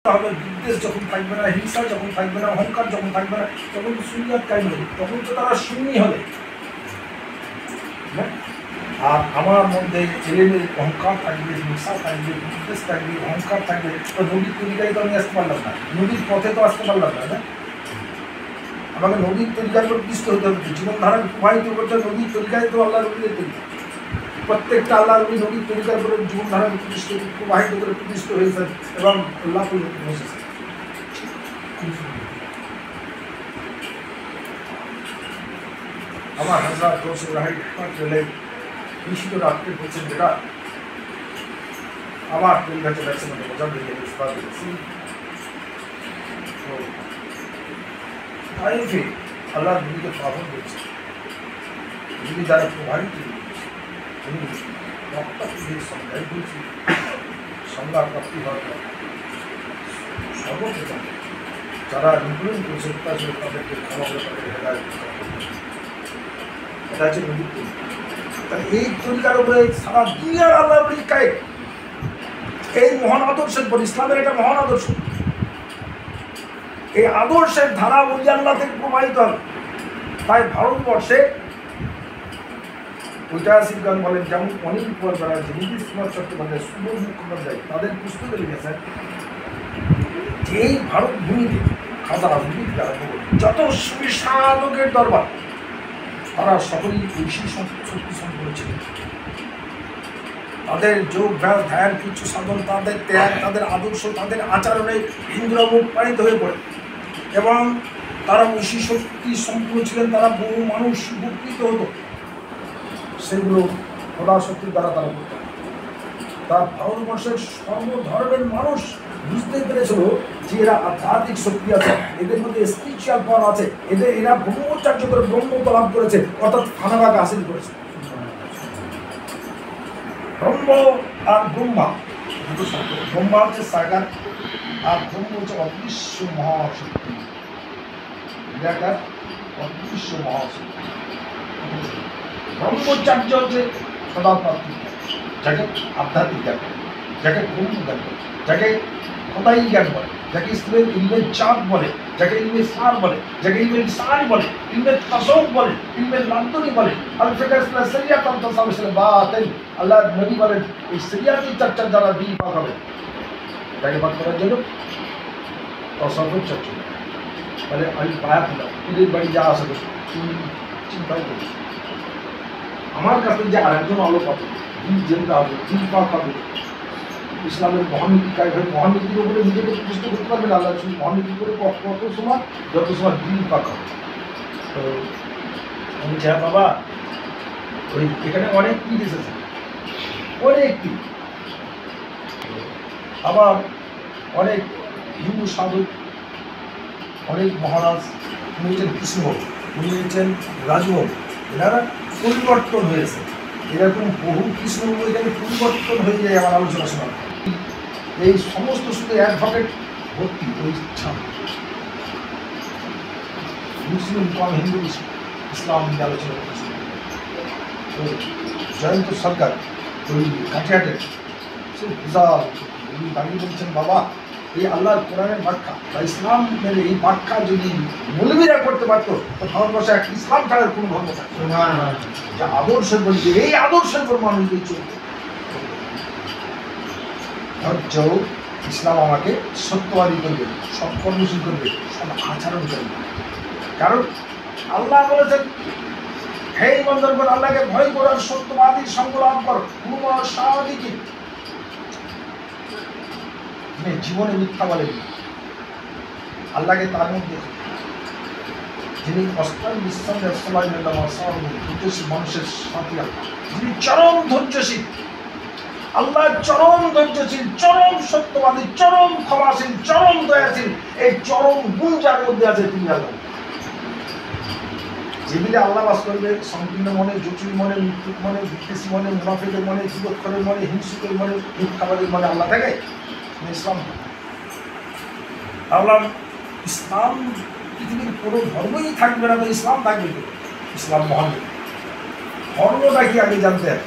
হবে, বিদ্বেষ যখন থাকবে না, হিংসা যখন থাকবে না, অহংকার যখন থাকবে না, তখন তো সুন্নিয়ত কায়েম হবে, তখন তো তারা সুন্নি হবে। আর আমার মধ্যে এলেমের অহংকার থাকবে, হিংসা থাকবে, বিদ্বেষ থাকবে, অহংকার থাকবে, তো নদীর তরিকায় তো আমি আসতে পারলাম না, নদীর পথে তো আসতে পারলাম না। আমাকে নদীর তরিকার উপর পিষ্ট হতে হবে, জীবনধারা প্রবাহিত করতে নদীর তরিকায় তো আল্লাহ নদীর তরিকা, প্রত্যেকটা আল্লাহ নবী নদীর তরিকার উপরে জীবনধারা প্রবাহিত করে প্রতিষ্ঠিত হয়েছেন এবং আল্লাহ বসেছেন। আমার হাজরা দোষের রাহিত নিশ্চিত রাত্রে বলছেন যেটা আবার তৈরি কাছে যাচ্ছে মানে মজা হয়ে গেছে। তো তাইফে আল্লাহ নবীকে পালন করছে, নবী দ্বারা প্রভাবিত তিনি রক্তাক্তের সংজ্ঞায় বলছি সংজ্ঞা প্রাপ্তি হওয়ার পর সর্বপ্রথম যারা নিপীড়ন করেছে অত্যাচার তাদেরকে ক্ষমা করে তাদের হেদায়েত এটা হচ্ছে নবীর তরিকা। তাহলে এই তরিকার উপরে সারা দুনিয়ার আল্লাহ পরীক্ষায় এই মহান আদর্শের পর ইসলামের একটা মহান আদর্শ, এই আদর্শের ধারা ওই আল্লাহ থেকে প্রবাহিত হবে। তাই ভারতবর্ষে ঐতিহাসিক গান বলেন, যেমন অনেক পর যারা নীতিশ কুমার চট্টোপাধ্যায়, সুবোধ মুখোপাধ্যায় তাদের পুস্তকে লিখেছেন যে এই ভারত ভূমিতে খাজা রাজনীতি যত সুবিশালকের দরবার তারা সকলেই ঐশী শক্তি সম্পন্ন ছিলেন। তাদের যোগ ব্যাস ধ্যান কিছু সাধন, তাদের ত্যাগ, তাদের আদর্শ, তাদের আচরণে হিন্দুরা মুখ পালিত হয়ে পড়ে এবং তারা ঐশী শক্তি সম্পন্ন ছিলেন। তারা বহু মানুষ উপকৃত হতো, সেগুলো খোদা শক্তির দ্বারা তারা করত। তার ভারতবর্ষের সর্বধর্মের মানুষ বুঝতে পেরেছিল যে এরা আধ্যাত্মিক শক্তি আছে, এদের মধ্যে স্পিরিচুয়াল পাওয়ার আছে, এরা ব্রহ্মচার্য করে ব্রহ্মত্ব লাভ করেছে, অর্থাৎ খানাবাগ হাসিল করেছে। ব্রহ্ম আর ব্রহ্মা দুটো শব্দ, ব্রহ্মা হচ্ছে সাগার আর ব্রহ্ম হচ্ছে অদৃশ্য মহাশক্তি, নিরাকার অদৃশ্য মহাশক্তি। ব্রহ্মচার্য হচ্ছে সদাপ্রাপ্তি, যাকে আধ্যাত্মিক জ্ঞান বলে, যাকে ব্রহ্ম জ্ঞান বলে, যাকে খোদাই জ্ঞান বলে, যাকে ইলমের চাঁদ বলে, যাকে ইলমের সার বলে, যাকে ইলমের সার বলে, ইলমের তাসawwuf বলে, ইলমের নান্দনী বলে। আল্লাহ নবী বলেন এই শরিয়াতি চর্চার দ্বারা দিন পাক হবে। যাকে পাক করার জন্য তাসাউফের চর্চা মানে আমি পায়া দিলাম, এদের বাড়ি যা আসে চিন্তাও করি আমার কাছে যে আরেকজন আলো পাবে, দিন জেলতে হবে, দিন পাক হবে, ইসলামের মহানীতি কাজ হয়, মহানীতির উপরে নিজেকে প্রতিষ্ঠা করতে পারবে না। আল্লাহ মহানীতি করে কত সময়, যত সময় দিন পাক হবে। তো আমি যা বাবা ওই এখানে অনেক পীর এসেছে, অনেক পীর, আবার অনেক হিন্দু সাধক, অনেক মহারাজ, উনি হচ্ছেন কৃষ্ণভোগ, উনি হচ্ছেন রাজভোগ, এনারা পরিবর্তন হয়েছে। এরকম বহু কৃষ্ণভোগ এখানে পরিবর্তন হয়ে যায় আমার আলোচনা শোনার। এই সমস্ত শুধু অ্যাডভোকেট ভর্তি ওই মুসলিম কম হিন্দু ইসলাম নিয়ে আলোচনা করছে। তো জয়ন্ত সরকার ওই কাঠিয়াটের সে বিশাল উনি দাঁড়িয়ে বলছেন, বাবা এই আল্লাহর কোরআনের ব্যাখ্যা বা ইসলাম মেনে এই ব্যাখ্যা যদি মৌলবীরা করতে পারতো তো ভারতবর্ষে এক ইসলাম ছাড়ার কোনো ধর্ম থাকতো না। যা আদর্শের বলছে এই আদর্শের পর মানুষদের চলবে ধৈর্য। ইসলাম আমাকে সত্যবাদী করবে, সব কর্মশীল করবে, সব আচরণ করবে। কারণ আল্লাহ বলেছেন, হে ইমানদারগণ আল্লাহকে ভয় করার সত্যবাদীর সঙ্গ লাভ করো, সাদিকিন জীবনে মিথ্যা বলেন আল্লাহকে তার মধ্যে যিনি অস্টান ধৈর্যশীল মানুষের সাথী, যিনি চরম ধৈর্যশীল, আল্লাহ চরম ধৈর্যশীল, চরম সত্যবাদী, চরম ক্ষমাশীল, চরম দয়াশীল, এই চরম গুণ যার মধ্যে আছে তিনি আল্লাহ। যেদিকে আল্লাহ বাস করবে সংকীর্ণ মনে, জটিল মনে, মৃত্যুক মনে, বিদ্বেষী মনে, মুনাফিকের মনে, যুবক্ষরের মনে, হিংসুকের মনে, মিথ্যাবাদীর মনে আল্লাহ থাকে ইসলাম। আল্লাহ ইসলাম পৃথিবীর কোনো ধর্মই থাকবে না, তো ইসলাম থাকবে। ইসলাম মহান ধর্মটা কি আগে জানতে হবে।